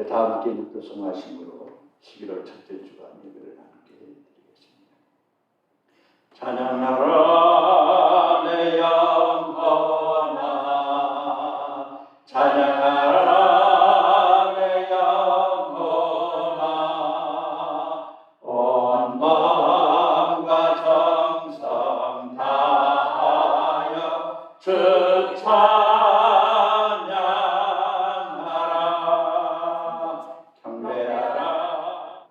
다 함께 묵도성하심으로 11월 첫째 주간 예배를 함께 드리겠습니다. 찬양하라 내 영혼아, 찬양하라 내 영혼아, 온 마음과 정성 다하여 주 찬양하라. 경배하라.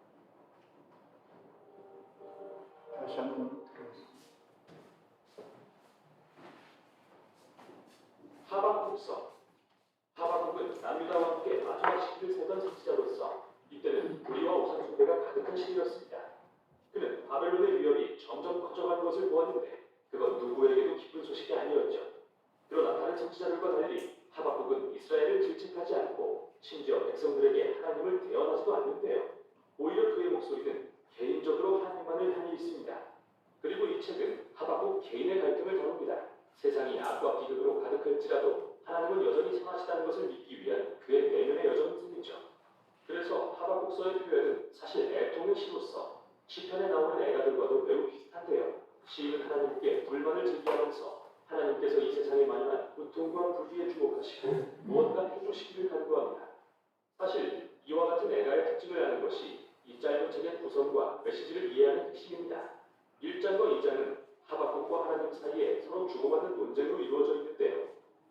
다시 한번 들어보겠습니다. 하박국서. 하박국은 남유다와 함께 마지막 시기를 세던 선지자로서 이때는 불의와 우상 숭배가 가득한 시기였습니다. 그는 바벨론의 위협이 점점 커져가는 것을 보았는데 그건 누구에게도 기쁜 소식이 아니었죠. 그러나 다른 선지자들과 달리 하박국은 이스라엘을 질책하지 않고 심지어 백성들에게 하나님을 대언하지도 않는데요. 오히려 그의 목소리는 개인적으로 하나님만을 향해 있습니다. 그리고 이 책은 하박국 개인의 갈등을 다룹니다. 세상이 악과 비극으로 가득할지라도 하나님은 여전히 선하시다는 것을 믿기 위한 그의 내면의 여정일 뿐이죠. 그래서 하박국서의 표현은 사실 애통의 시로서 시편에 나오는 애가들과도 매우 비슷한데요. 시인은 하나님께 불만을 제기하면서 하나님께서 이 세상에 만연한 고통과 불의에 주목하시고 무언가 해주시기를 간구합니다. 사실 이와 같은 애가의 특징을 아는 것이 이 짧은 책의 구성과 메시지를 이해하는 핵심입니다. 1장과 2장은 하박국과 하나님 사이에 서로 주고받는 논쟁으로 이루어져 있는데요.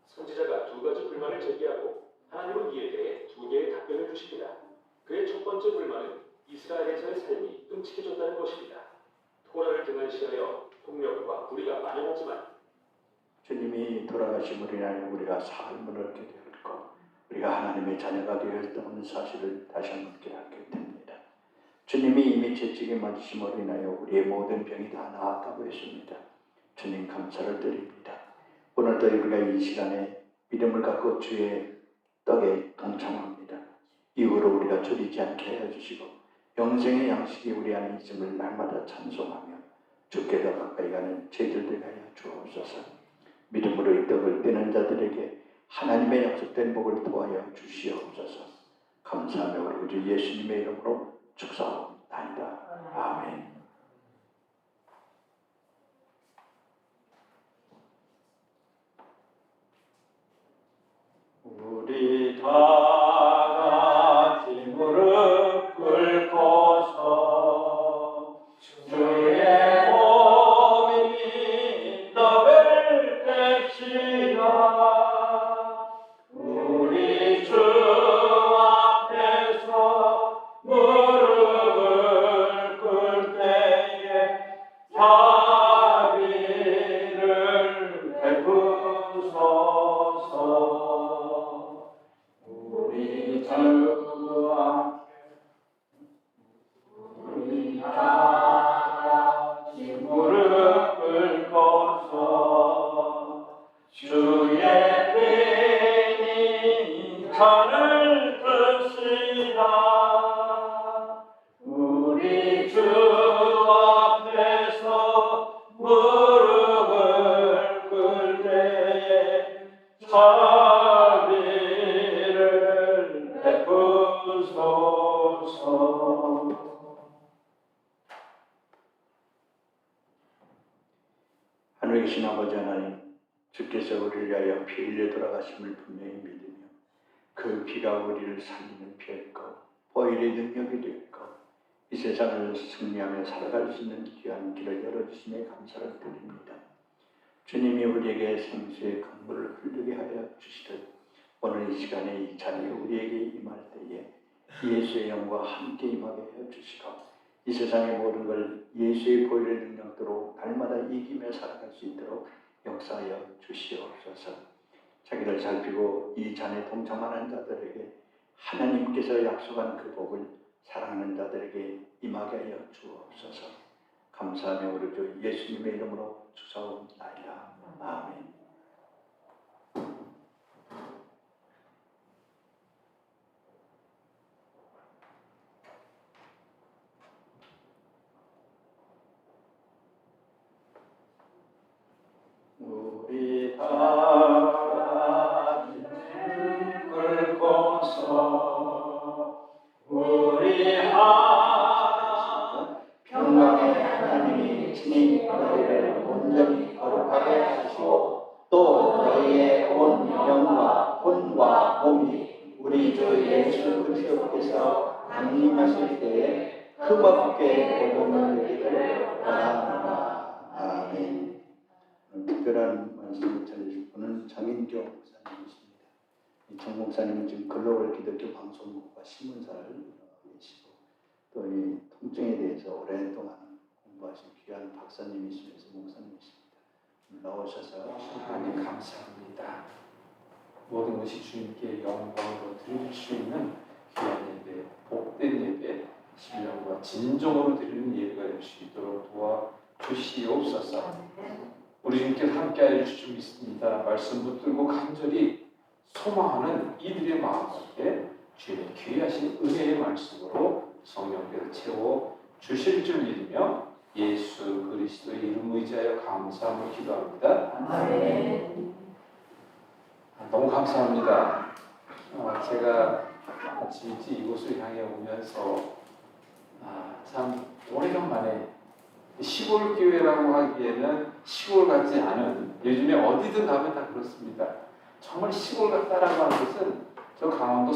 선지자가 두 가지 불만을 제기하고 하나님은 이에 대해 두 개의 답변을 주십니다. 그의 첫 번째 불만은 이스라엘에서의 삶이 끔찍해졌다는 것입니다. 토라를 등한시하여 폭력과 불의가 만연하지만 주님이 돌아가심으로 인하여 우리가 삶을 얻게 되었고 우리가 하나님의 자녀가 되었다는 사실을 다시 한번 깨닫게 됩니다. 주님이 이미 채찍에 맞으심으로 인하여 우리의 모든 병이 다 나았다고 했습니다. 주님 감사를 드립니다. 오늘도 우리가 이 시간에 믿음을 갖고 주의 떡에 동참합니다. 이후로 우리가 줄이지 않게 해주시고 영생의 양식이 우리 안에 있음을 날마다 찬송하며 주께 더 가까이 가는 저희들 하여 주옵소서. 믿음으로 이 떡을 떼는 자들에게 하나님의 약속된 복을 도하여 주시옵소서. 감사하며 우리 주 예수님의 이름으로 축사옵나이다. 아멘. 우리 다 같이 무릎 꿇고서 주의 몸이 떡을 뗍시다. 우리 주 앞에서 무릎을 꿇을 때에 자비를 베푸소서. 우리 주와 우리 다 같이 무릎을 꿇고서 주의 피니 잔을 드시라. 우리 주 앞에서 무릎을 꿇을 때에 자비를 베푸소서. 하늘에 계신 아버지 하나님, 주께서 우리를 위하여 피 흘려 돌아가심을 분명히 믿으며 그 피가 우리를 살리는 피였고 보혈의 능력이 되었고 이 세상을 승리하며 살아갈 수 있는 귀한 길을 열어주심에 감사를 드립니다. 주님이 우리에게 생수의 강물을 흐르게 하여 주시듯 오늘 이 시간에 이 자리에 우리에게 임할 때에 예수의 영과 함께 임하게 하여 주시고 이 세상의 모든 걸 예수의 보혈의 능력으로 날마다 이기며 살아갈 수 있도록 역사하여 주시옵소서. 자기를 살피고 이 잔에 동참하는 자들에게 하나님께서 약속한 그 복을 사랑하는 자들에게 임하게 하여 주옵소서. 감사하며 우리 주 예수님의 이름으로 축사옵나이다. 아멘. 우리 다 같이 꿇고서 우리 주 예수 그리스도께서 강림하실 때에 흠없게 오는 되기를 원합니다. 아멘. 특별한 말씀을 전해줄 분은 정인교 목사님이십니다. 정 목사님은 지금 글로벌 기독교 방송국과 신문사를 계시고 또 이 통증에 대해서 오랫동안 공부하신 귀한 박사님이시면서 목사님이십니다. 나오셔서 하나님 감사합니다. 모든 것이 주님께 영광으로 드릴 수 있는 귀한 예배, 복된 예배, 신령과 진정으로 드리는 예배가 될 수 있도록 도와주시옵소서. 우리 주님께서 함께하여 주실 줄 믿습니다. 말씀 붙들고 간절히 소망하는 이들의 마음 속에 주님의 귀하신 은혜의 말씀으로 성령께서 채워 주실 줄 믿으며 예수 그리스도의 이름 의지하여 감사함을 기도합니다. 아멘. 너무 감사합니다. 제가 아침 일찍 이곳을 향해 오면서 참 오래간만에 시골 교회라고 하기에는 시골 같지 않은, 요즘에 어디든 가면 다 그렇습니다. 정말 시골 같다라고 하는 것은 저 강원도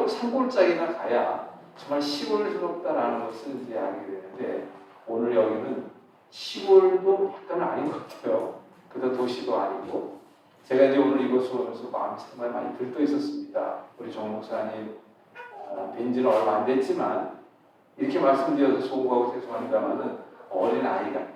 산골짜기나 가야 정말 시골스럽다라는 것을 이제 알게 되는데, 오늘 여기는 시골도 약간은 아닌 것 같아요. 그래도 도시도 아니고. 제가 이제 오늘 이곳에 오면서 마음이 정말 많이 들떠 있었습니다. 우리 정 목사님 뵌지는 얼마 안 됐지만 이렇게 말씀드려서 소고하고 죄송합니다만은 어린 아이 같아요.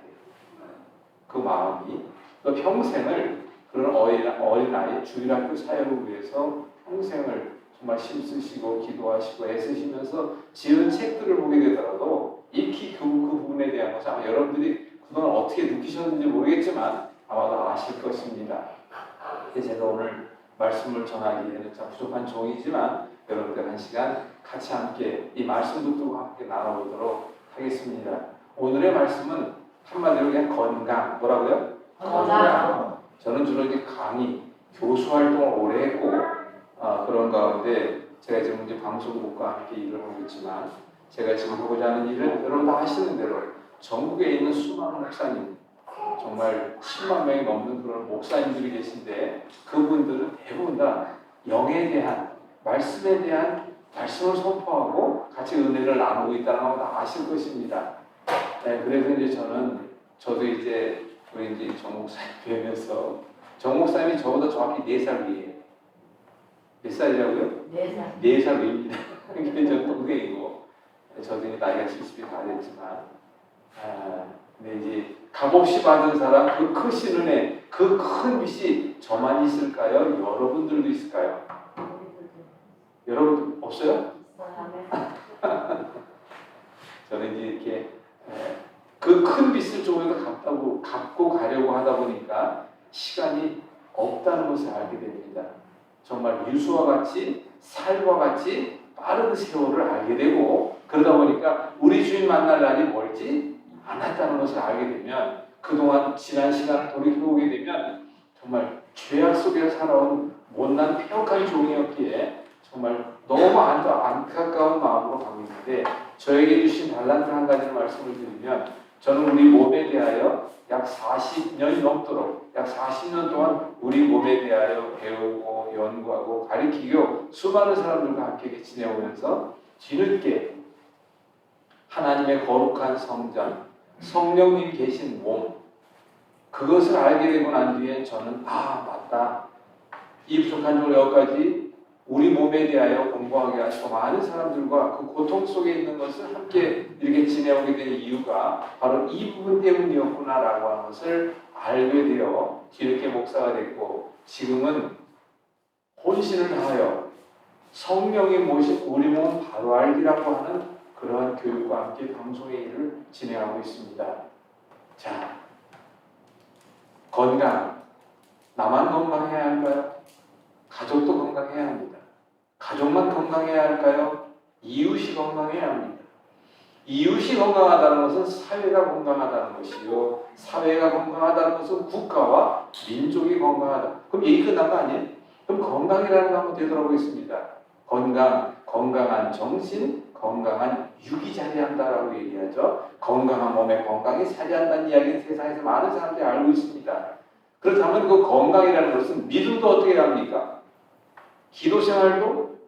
그 마음이 또 평생을 그런 어린 아이 주일학교 사역을 위해서 평생을 정말 힘쓰시고 기도하시고 애쓰시면서 지은 책들을 보게 되더라도 익히 그 부분에 대한 것을 아마 여러분들이 그동안 어떻게 느끼셨는지 모르겠지만 아마도 아실 것입니다. 제가 오늘 말씀을 전하기에는 참 부족한 종이지만 여러분들 한 시간 같이 함께 이 말씀 붙들고 함께 나눠보도록 하겠습니다. 오늘의 말씀은 한마디로 그냥 건강, 뭐라고요? 건강. 저는 주로 이제 강의, 교수 활동을 오래 했고 그런 가운데 제가 지금 이제 방송국과 함께 일을 하고 있지만 제가 지금 하고자 하는 일은 여러분 다 아시는 대로 전국에 있는 수많은 목사님, 정말 10만 명이 넘는 그런 목사님들이 계신데 그분들은 대부분 다 영에 대한, 말씀에 대한 말씀을 선포하고 같이 은혜를 나누고 있다는 걸 다 아실 것입니다. 네, 그래서 이제 저도 이제 우리 이제 정 목사님 뵈면서 정 목사님이 저보다 정확히 4살 위에요. 몇 살이라고요? 4살. 4살 위입니다. 그게 저 동생이고 저도 이제 나이가 70이 다 됐지만 근데 이제 값없이 받은 사람, 그 크신 은혜, 그 큰 빛이 저만 있을까요? 여러분들도 있을까요? 여러분 없어요? 저는 이제 이렇게 그 큰 빛을 조금이라도 갚고 가려고 하다 보니까 시간이 없다는 것을 알게 됩니다. 정말 유수와 같이 살과 같이 빠른 세월을 알게 되고, 그러다 보니까 우리 주인 만날 날이 멀지 않았다는 것을 알게 되면, 그동안 지난 시간을 돌이켜보게 되면 정말 죄악 속에서 살아온 못난 폐역한 종이었기에 정말 너무 안타까운 마음으로 가고 있는데, 저에게 주신 달란트 한 가지를 말씀을 드리면, 저는 우리 몸에 대하여 약 40년이 넘도록 약 40년 동안 우리 몸에 대하여 배우고 연구하고 가르치고 수많은 사람들과 함께 지내오면서 뒤늦게 하나님의 거룩한 성전, 성령님 계신 몸, 그것을 알게 되고 난 뒤에 저는 맞다, 이 부족한 점 여기까지 우리 몸에 대하여 공부하게 하시고 많은 사람들과 그 고통 속에 있는 것을 함께 이렇게 지내오게 된 이유가 바로 이 부분 때문이었구나라고 하는 것을 알게 되어 뒤늦게 목사가 됐고, 지금은 혼신을 다하여 성령이 모신 우리 몸 바로 알기라고 하는 그러한 교육과 함께 방송의 일을 진행하고 있습니다. 자, 건강, 나만 건강해야 할까요? 가족도 건강해야 합니다. 가족만 건강해야 할까요? 이웃이 건강해야 합니다. 이웃이 건강하다는 것은 사회가 건강하다는 것이요, 사회가 건강하다는 것은 국가와 민족이 건강하다. 그럼 얘기 끝난 거 아니에요? 그럼 건강이라는 거 한번 되돌아보겠습니다. 건강한 정신, 건강한 육이 자리한다라고 얘기하죠. 건강한 몸에 건강이 자리한다는 이야기는 세상에서 많은 사람들이 알고 있습니다. 그렇다면 그 건강이라는 것은 믿음도 어떻게 합니까? 기도 생활도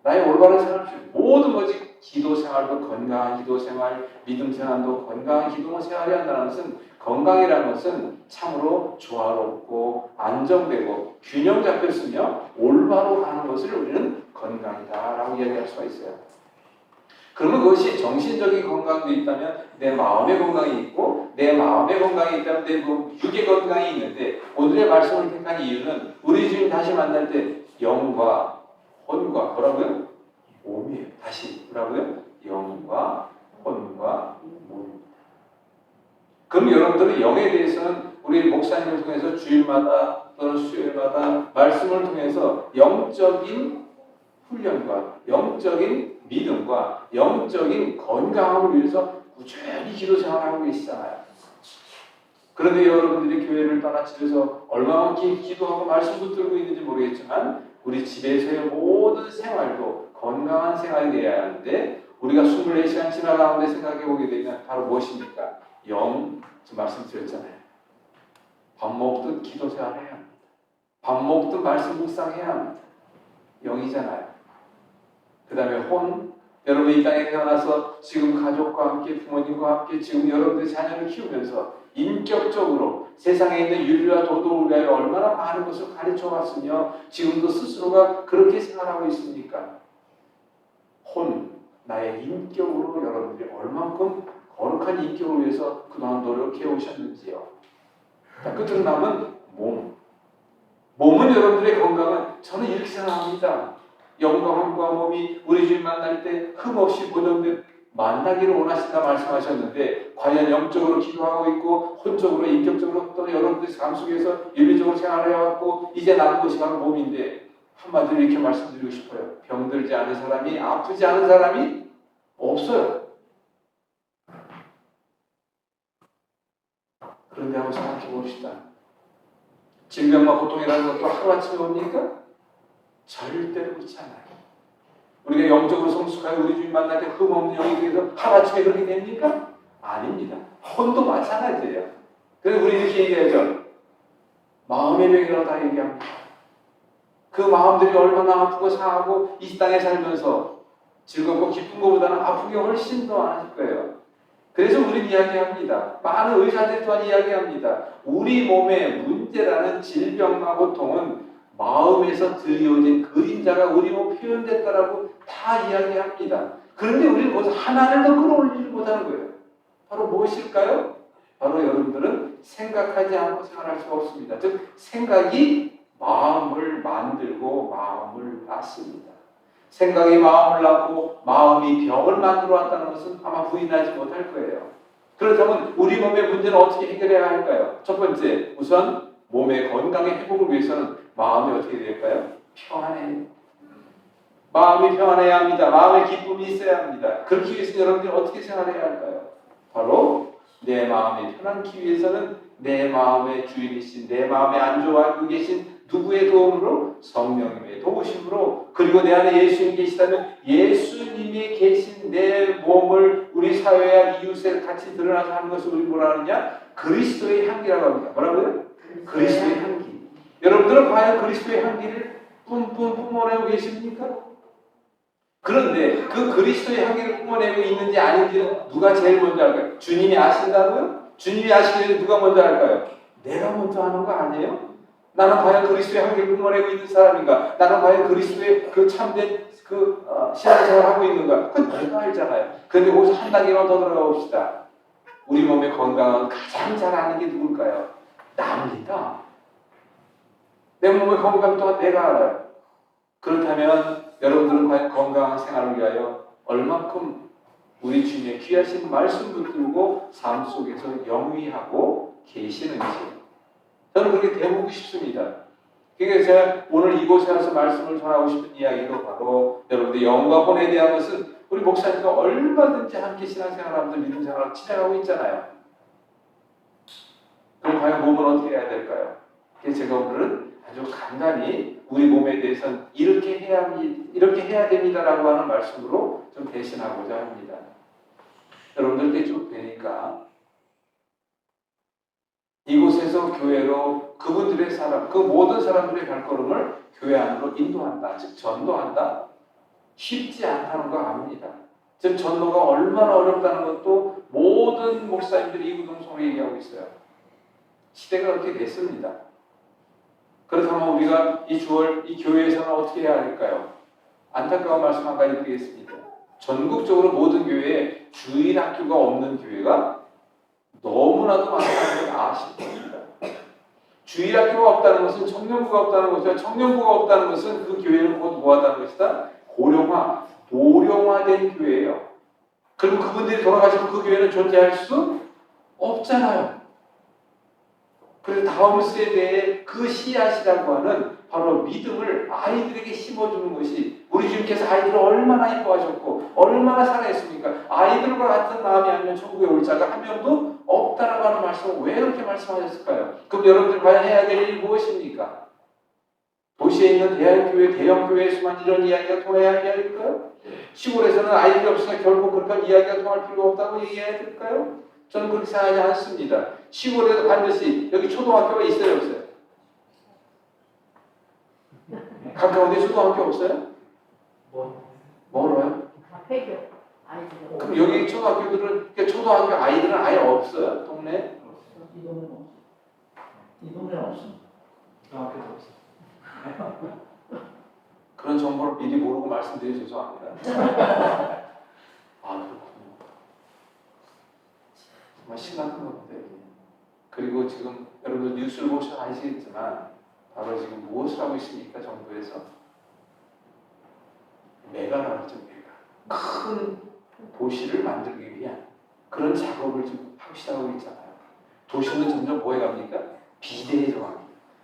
나의 올바른 생활, 모든 것이 기도 생활도 건강한 기도 생활, 믿음 생활도 건강한 기도 생활이 한다는 것은 건강이라는 것은 참으로 조화롭고 안정되고 균형 잡혔으며 올바로 가는 것을 우리는 건강이다라고 이야기할 수가 있어요. 그러면 그것이 정신적인 건강도 있다면 내 마음의 건강이 있고 내 마음의 건강이 있다면 내 육의 건강이 있는데 오늘의 말씀을 택한 이유는 우리 주님 다시 만날 때 영과 혼과 뭐라고요? 몸이에요. 다시 뭐라고요? 영과 혼과 몸입니다. 그럼 여러분들은 영에 대해서는 우리 목사님을 통해서 주일마다 또는 수요일마다 말씀을 통해서 영적인 훈련과 영적인 믿음과 영적인 건강을 위해서 꾸준히 기도 생활하고 계시잖아요. 그런데 여러분들이 교회를 떠나 집에서 얼마만큼 기도하고 말씀 붙들고 있는지 모르겠지만 우리 집에서의 모든 생활도 건강한 생활이 되어야 하는데 우리가 24시간 지나 가운데 생각해 보게 되면 바로 무엇입니까? 영, 지금 말씀드렸잖아요. 밥 먹듯 기도 생활해야 합니다. 밥 먹듯 말씀 묵상해야 합니다. 영이잖아요. 그 다음에 혼, 여러분 이 땅에 태어나서 지금 가족과 함께 부모님과 함께 지금 여러분들의 자녀를 키우면서 인격적으로 세상에 있는 윤리와 도덕을 위하여 얼마나 많은 것을 가르쳐 왔으며 지금도 스스로가 그렇게 생활하고 있습니까? 혼, 나의 인격으로 여러분들이 얼만큼 거룩한 인격을 위해서 그동안 노력해 오셨는지요. 자, 끝으로 남은 몸. 몸은 여러분들의 건강은 저는 이렇게 생각합니다. 영과 혼과 몸이 우리 주님 만날 때 흠없이 보존된 만나기를 원하신다 말씀하셨는데 과연 영적으로 기도하고 있고 혼적으로 인격적으로 또 여러분들의 삶 속에서 윤리적으로 생활해왔고 이제 남은 것이 바로 몸인데 한마디로 이렇게 말씀드리고 싶어요. 병들지 않은 사람이 아프지 않은 사람이 없어요. 그런데 한번 생각해 봅시다. 질병과 고통이라는 것도 하루아침에 옵니까? 절대로 그렇지 않아요. 우리가 영적으로 성숙하여 우리 주님 만날 때 흠없는 영이 되어서 하루아침에 그렇게 됩니까? 아닙니다. 혼도 마찬가지예요. 그래서 우리 이렇게 얘기하죠. 마음의 병이라고 다 얘기합니다. 그 마음들이 얼마나 아프고 상하고 이 땅에 살면서 즐겁고 기쁜 것보다는 아픈 게 훨씬 더 많을 거예요. 그래서 우리는 이야기합니다. 많은 의사들 또한 이야기합니다. 우리 몸의 문제라는 질병과 고통은 마음에서 들이어진 그림자가 우리 몸 표현됐다라고 다 이야기합니다. 그런데 우리는 거기서 하나를 더 끌어올리지 못하는 거예요. 바로 무엇일까요? 바로 여러분들은 생각하지 않고 생활할 수가 없습니다. 즉 생각이 마음을 만들고 마음을 낳습니다. 생각이 마음을 낳고 마음이 병을 만들어 왔다는 것은 아마 부인하지 못할 거예요. 그렇다면 우리 몸의 문제는 어떻게 해결해야 할까요? 첫 번째, 우선 몸의 건강의 회복을 위해서는 마음이 어떻게 될까요? 평안해야 마음이 평안해야 합니다. 마음에 기쁨이 있어야 합니다. 그렇기 위해서 여러분들이 어떻게 생활해야 할까요? 바로 내 마음이 편안기 위해서는 내 마음의 주인이신 내 마음에 안주하고 계신 누구의 도움으로? 성령님의 도우심으로 그리고 내 안에 예수님이 계시다면 예수님이 계신 내 몸을 우리 사회와 이웃에 같이 드러나서 하는 것을 우리 뭐라 하느냐? 그리스도의 향기라고 합니다. 뭐라고요? 그리스도의 향기. 여러분들은 과연 그리스도의 향기를 뿜뿜 뿜어내고 계십니까? 그런데 그 그리스도의 향기를 뿜어내고 있는지 아닌지는 누가 제일 먼저 할까요? 주님이 아신다고요? 주님이 아시는데 누가 먼저 할까요? 내가 먼저 하는 거 아니에요? 나는 과연 그리스도의 향기를 뿜어내고 있는 사람인가? 나는 과연 그리스도의 그 참된 신앙생활을 하고 있는가? 그건 내가 알잖아요. 그런데 거기서 한 단계만 더 들어가 봅시다. 우리 몸의 건강은 가장 잘 아는 게 누굴까요? 나입니다. 내 몸의 건강 또한 내가 알아요. 그렇다면 여러분들은 과연 건강한 생활을 위하여 얼만큼 우리 주님의 귀하신 말씀 붙들고 삶 속에서 영위하고 계시는지 저는 그렇게 배우고 싶습니다. 그러니까 제가 오늘 이곳에 와서 말씀을 전하고 싶은 이야기도 바로 여러분들 영과 혼에 대한 것은 우리 목사님과 얼마든지 함께 신앙생활하면서 믿음생활을 진행하고 있잖아요. 그럼 과연 몸은 어떻게 해야 될까요? 그래서 제가 오늘은 아주 간단히 우리 몸에 대해서는 이렇게 해야 됩니다라고 하는 말씀으로 좀 대신하고자 합니다. 여러분들 쭉 되니까 이곳에서 교회로 그분들의 사람, 그 모든 사람들의 발걸음을 교회 안으로 인도한다, 즉 전도한다. 쉽지 않다는 거 압니다. 지금 전도가 얼마나 어렵다는 것도 모든 목사님들이 이구동성으로 얘기하고 있어요. 시대가 그렇게 됐습니다. 그렇다면 우리가 이 주월, 이 교회에서는 어떻게 해야 할까요? 안타까운 말씀 한 가지 드리겠습니다. 전국적으로 모든 교회에 주일학교가 없는 교회가 너무나도 많다는 걸 아실 겁니다. 주일학교가 없다는 것은 청년부가 없다는 것이다. 청년부가 없다는 것은 그 교회는 곧 뭐하다는 것이다? 고령화, 노령화된 교회예요. 그리고 그분들이 돌아가시면 그 교회는 존재할 수 없잖아요. 그래서 다음 세대의 그 씨앗이라고 하는 바로 믿음을 아이들에게 심어주는 것이 우리 주님께서 아이들을 얼마나 이뻐하셨고 얼마나 사랑했습니까? 아이들과 같은 마음이 아니면 천국에 올 자가 한 명도 없다라고 하는 말씀을 왜 그렇게 말씀하셨을까요? 그럼 여러분들 과연 해야 될 일이 무엇입니까? 도시에 있는 대형교회, 대형교회에서만 이런 이야기가 통해야 할 이야기일까요? 시골에서는 아이들이 없으니까 결국 그렇게 이야기가 통할 필요가 없다고 얘기해야 될까요? 저는 그렇게 생각하지 않습니다. 시골에도 반드시 여기 초등학교가 있어요, 없어요? 가까운 데 초등학교 없어요? 멀어요? 폐교 아이들. 그럼 여기 초등학교들은, 초등학교 아이들은 아예 없어요, 동네? 이 동네는 없어. 이 동네는 없습니다. 중학교도 없어. 그런 정보를 미리 모르고 말씀드려 죄송합니다. 아, 그렇군요. 정말 심각한 건데. 그리고 지금 여러분들 뉴스를 보셔서 아시겠지만 바로 지금 무엇을 하고 있습니까? 정부에서 메가라고 하죠. 메가. 큰 도시를 만들기 위한 그런 작업을 지금 하고 시작하고 있잖아요. 도시는 점점 뭐해 갑니까? 비대해져 갑니다.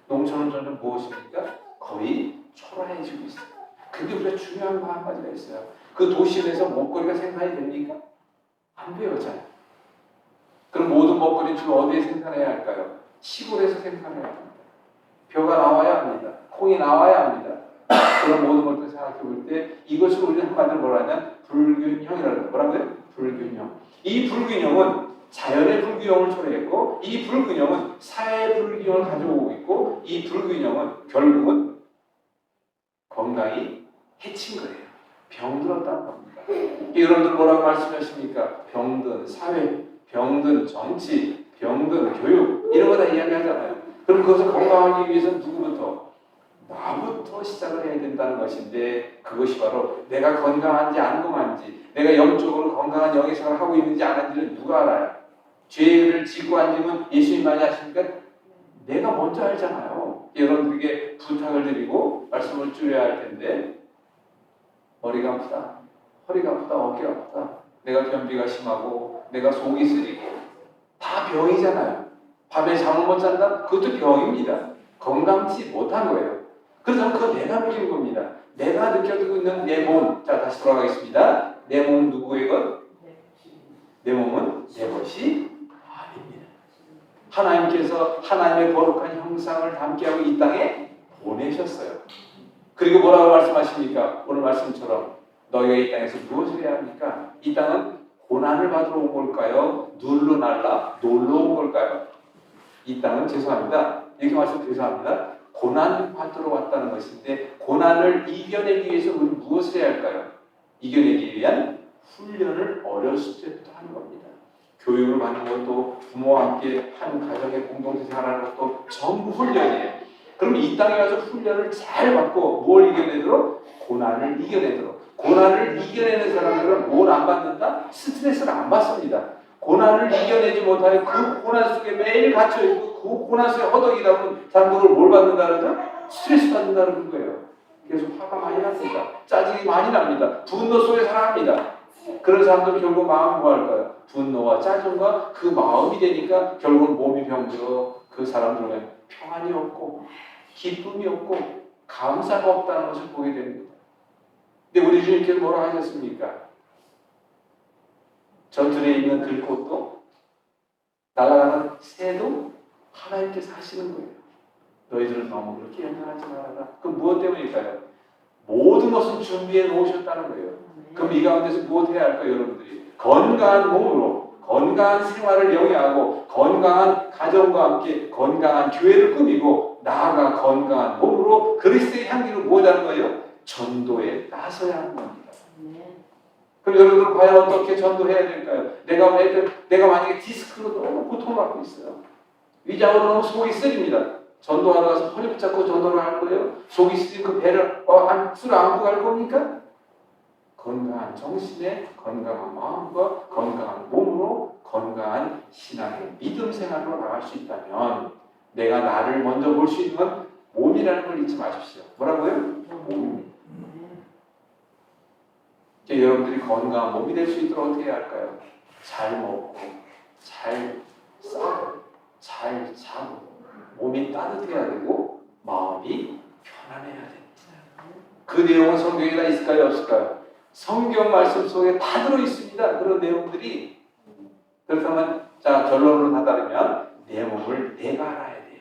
농촌은 점점 무엇입니까? 거의 초라해지고 있어요. 근데 우리가 중요한 거 한 가지가 있어요. 그 도시 내에서 먹거리가 생산이 됩니까? 안 돼요, 잘. 그럼 모든 먹거리는 주로 어디에 생산해야 할까요? 시골에서 생산해야 합니다. 벼가 나와야 합니다. 콩이 나와야 합니다. 그런 모든 것들 생각해 볼 때 이것을 우리는 한마디로 뭐라 하냐면 불균형이라는 거예요. 뭐라고요? 불균형. 이 불균형은 자연의 불균형을 초래했고 이 불균형은 사회의 불균형을 가져오고 있고 이 불균형은 결국은 건강이 해친 거예요. 병들었다는 겁니다. 여러분들 뭐라고 말씀하십니까? 병든 사회, 병든 정치, 병든 교육 이런 거 다 이야기하잖아요. 그럼 그것을 건강하기 위해서는 누구부터? 나부터 시작을 해야 된다는 것인데 그것이 바로 내가 건강한지 안 건강한지 내가 영적으로 건강한 영의생활을 하고 있는지 안 하는지를 누가 알아요? 죄를 지고 앉으면 예수님 많이 하십니까? 내가 먼저 알잖아요. 여러분들에게 부탁을 드리고 말씀을 줄여야 할 텐데 머리가 아프다, 허리가 아프다, 어깨가 아프다, 내가 변비가 심하고 내가 속이 쓰리고 다 병이잖아요. 밤에 잠을 못 잔다? 그것도 병입니다. 건강치 못한 거예요. 그래서 그거 내가 느끼는 겁니다. 내가 느껴지고 있는 내 몸. 자, 다시 돌아가겠습니다. 내 몸 누구의 것? 내 몸은 내 것이 아닙니다. 하나님께서 하나님의 거룩한 형상을 담게 하고 이 땅에 보내셨어요. 그리고 뭐라고 말씀하십니까? 오늘 말씀처럼 너희가 이 땅에서 무엇을 해야 합니까? 이 땅은 고난을 받으러 온 걸까요? 눌러 날라 놀러 온 걸까요? 이 땅은 죄송합니다. 이렇게 말씀 죄송합니다. 고난 받으러 왔다는 것인데 고난을 이겨내기 위해서 우리는 무엇을 해야 할까요? 이겨내기 위한 훈련을 어렸을 때부터 하는 겁니다. 교육을 받는 것도 부모와 함께 한 가정의 공동체 생활하는 것도 전부 훈련이에요. 그럼 이 땅에 와서 훈련을 잘 받고 뭘 이겨내도록? 고난을 이겨내도록. 고난을 이겨내는 사람들은 뭘 안 받는다? 스트레스를 안 받습니다. 고난을 이겨내지 못하여 그 고난 속에 매일 갇혀있고 그 고난 속에 허덕이다 보면 사람들을 뭘 받는다는 거죠? 스트레스 받는다는 거예요. 그래서 화가 많이 납니다. 짜증이 많이 납니다. 분노 속에 살아갑니다. 그런 사람들 결국 마음이 뭐 할까요? 분노와 짜증과 그 마음이 되니까 결국 몸이 병들어 그 사람들은 평안이 없고 기쁨이 없고 감사가 없다는 것을 보게 됩니다. 근데 우리 주님께서 뭐라 하셨습니까? 전투에 있는 들꽃도 날아가는 새도 하나님께서 하시는 거예요. 너희들은 너무 그렇게 연연하지 말아라. 그럼 무엇 때문일까요? 모든 것을 준비해 놓으셨다는 거예요. 그럼 이 가운데서 무엇 해야 할까요, 여러분들이? 건강한 몸으로 건강한 생활을 영위하고 건강한 가정과 함께 건강한 교회를 꾸미고 나아가 건강한 몸으로 그리스도의 향기로 무엇하는 거예요? 전도에 나서야 하는 겁니다. 네. 그럼 여러분 과연 어떻게 전도해야 될까요? 내가 만약에 디스크로 너무 고통받고 있어요. 위장으로 너무 속이 쓰립니다. 전도하러 가서 허리 붙잡고 전도를 할 거예요? 속이 쓰린 그 배를 술을 안고 갈 겁니까? 건강한 정신에 건강한 마음과 건강한 몸으로 건강한 신앙의 믿음 생활로 나갈 수 있다면 내가 나를 먼저 볼 수 있는 건 몸이라는 걸 잊지 마십시오. 뭐라고요? 몸입니다. 이제 여러분들이 건강한 몸이 될 수 있도록 어떻게 해야 할까요? 잘 먹고 잘 싸고 잘 자고 몸이 따뜻해야 되고 마음이 편안해야 됩니다. 그 내용은 성경에 다 있을까요? 없을까요? 성경 말씀 속에 다 들어있습니다. 그런 내용들이. 그렇다면 자 결론으로 다다르면 내 몸을 내가 알아야 돼요.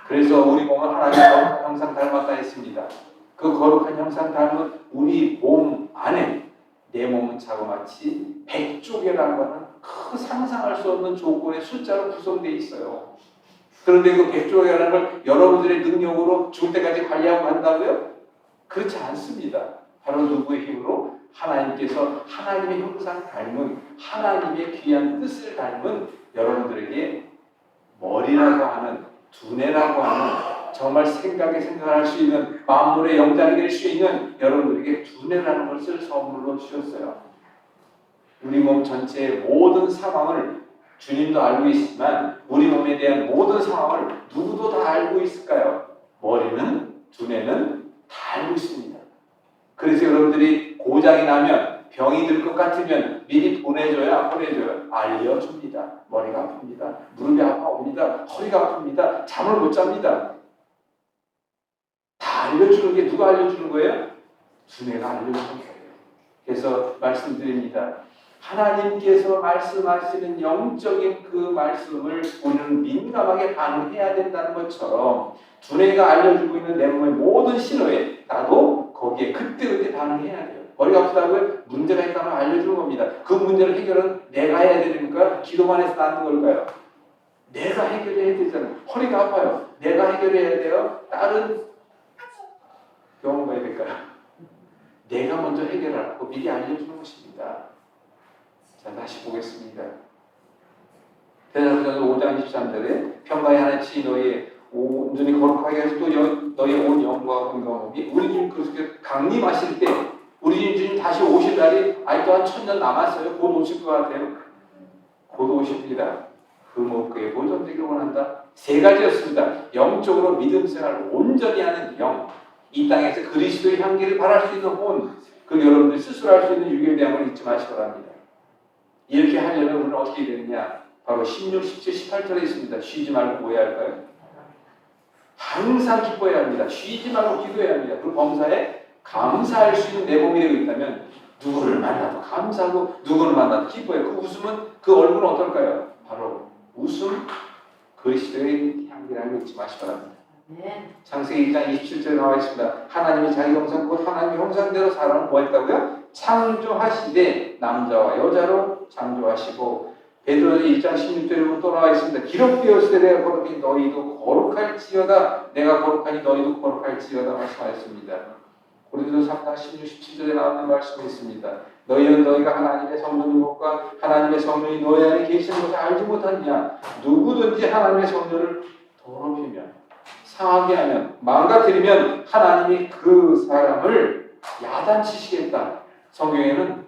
그래서 우리 몸은 하나님의 거룩한 형상 닮았다 했습니다. 그 거룩한 형상 닮은 우리 몸 안에 내 몸은 자그마치 100조개라고 하는 그 상상할 수 없는 조건의 숫자로 구성되어 있어요. 그런데 그 100조개라는 걸 여러분들의 능력으로 죽을 때까지 관리하고 간다고요? 그렇지 않습니다. 바로 누구의 힘으로? 하나님께서 하나님의 형상 닮은 하나님의 귀한 뜻을 닮은 여러분들에게 머리라고 하는 두뇌라고 하는 정말 생각할 수 있는 만물의 영장이 될 수 있는 여러분들에게 두뇌라는 것을 선물로 주셨어요. 우리 몸 전체의 모든 상황을 주님도 알고 있지만 우리 몸에 대한 모든 상황을 누구도 다 알고 있을까요? 머리는 두뇌는 다 알고 있습니다. 그래서 여러분들이 고장이 나면 병이 들 것 같으면 미리 보내줘요? 안 보내줘요? 알려줍니다. 머리가 아픕니다. 무릎이 아파옵니다. 허리가 아픕니다. 잠을 못 잡니다. 다 알려주는 게 누가 알려주는 거예요? 두뇌가 알려주는 거예요. 그래서 말씀드립니다. 하나님께서 말씀하시는 영적인 그 말씀을 우리는 민감하게 반응해야 된다는 것처럼 두뇌가 알려주고 있는 내 몸의 모든 신호에 나도 거기에 그때그때 반응해야 돼요. 머리가 아프다고요? 문제가 있다면 알려주는 겁니다. 그 문제를 해결은 내가 해야 되니까 기도만 해서 낫는 걸까요? 내가 해결해야 되잖아요. 허리가 아파요. 내가 해결해야 돼요? 다른 병원 가야 될까요? 내가 먼저 해결하고 미리 알려주는 것입니다. 자, 다시 보겠습니다. 대사도전서 5장 23절에 평강의 하나님이 너희 온전히 거룩하게 해서 또 너희 온 영과 건강함이 우리 주님 그렇게 강림하실 때 우리 주님 다시 오실 날이 아직도 한 1000년 남았어요. 곧 오실 것 같아요. 곧 오십니다. 그 목표에 보존되길 원한다. 3가지였습니다. 영적으로 믿음 생활을 온전히 하는 영, 이 땅에서 그리스도의 향기를 발할 수 있는 혼, 그리고 여러분들 스스로 할 수 있는 유교에 대한 걸 잊지 마시기 바랍니다. 이렇게 하려면 우리는 어떻게 되느냐? 바로 16, 17, 18절에 있습니다. 쉬지 말고 뭐 해야 할까요? 항상 기뻐해야 합니다. 쉬지 말고 기도해야 합니다. 그리고 범사에 감사할 수 있는 내 몸이 되고 있다면 누구를 만나도 감사하고 누구를 만나도 기뻐해요. 그 웃음은 그 얼굴은 어떨까요? 바로 웃음, 그리스도의 향기라는 걸 잊지 마시기 바랍니다. 네. 창세기 1장 27절에 나와 있습니다. 하나님이 자기 형상 곧 하나님의 형상대로 사람을 뭐 했다고요? 창조하시되 남자와 여자로 창조하시고 베드로전서 1장 16절에 보면 또 나와 있습니다. 기록되었을 때 내가 거룩하니 너희도 거룩할지어다. 내가 거룩하니 너희도 거룩할지어다 말씀하였습니다. 고린도서 3장 16, 17절에 나오는 말씀이 있습니다. 너희는 너희가 하나님의 성령인 것과 하나님의 성령이 너희 안에 계시는 것을 알지 못하느냐. 누구든지 하나님의 성령을 더럽히면 상하게 하면 망가뜨리면 하나님이 그 사람을 야단치시겠다. 성경에는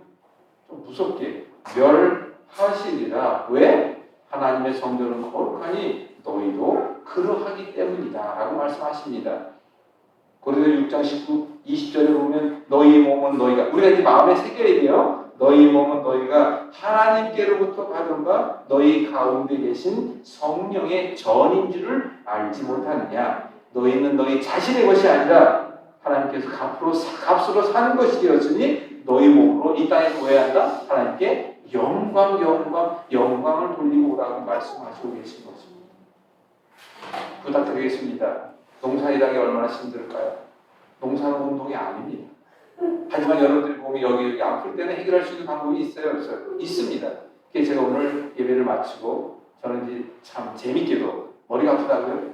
좀 무섭게 멸하시리라. 왜? 하나님의 성전은 거룩하니 너희도 그러하기 때문이다 라고 말씀하십니다. 고린도서 6장 19, 20절에 보면 너희 몸은 너희가 우리가 이제 마음에 새겨야 돼요. 너희 몸은 너희가 하나님께로부터 받은 바 너희 가운데 계신 성령의 전인 줄을 알지 못하느냐. 너희는 너희 자신의 것이 아니라 하나님께서 값으로 사는 것이 되었으니 너희 몸으로 이 땅에 구해야 한다. 하나님께 영광을 돌리고 오라고 말씀하시고 계신 것입니다. 부탁드리겠습니다. 농사일하기 얼마나 힘들까요? 농사는 운동이 아닙니다. 하지만 여러분들이 보면 여기 아플 때는 해결할 수 있는 방법이 있어요? 없어요? 있습니다. 그래서 제가 오늘 예배를 마치고 저는 이제 참 재밌게도 머리가 아프다고요?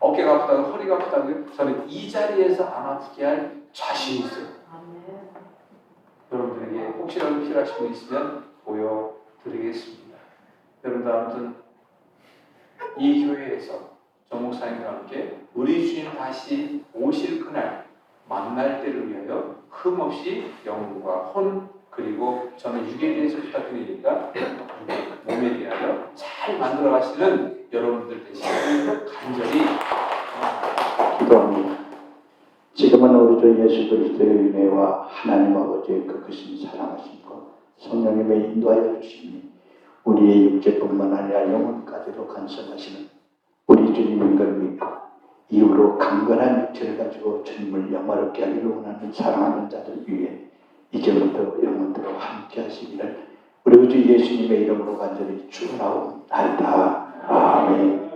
어깨가 아프다고 허리가 아프다고 저는 이 자리에서 안 아프게 할 자신이 있어요. 아멘. 여러분들에게 혹시라도 필요하신 분 있으면 보여드리겠습니다. 여러분들 아무튼 이 교회에서 정 목사님과 함께 우리 주님 다시 오실 그날 만날 때를 위하여 흠없이 영과 혼 그리고 저는 육에 대해서 부탁드리니까 몸에 대하여 잘 만들어 가시는 여러분들 되시기를 간절히 기도합니다. 지금은 우리 주 예수 그리스도의 은혜와 하나님 아버지의 그 크신 사랑하심과 성령님의 인도하여 주심이 우리의 육체뿐만 아니라 영혼까지도 간섭하시는 우리 주님인 걸 믿고 이후로 강건한 육체를 가지고 주님을 영화롭게 하기를 원하는 사랑하는 자들 위해 이제부터 영원토록 함께 하시기를 우리 주 예수님의 이름으로 간절히 축원하옵나이다. 아멘.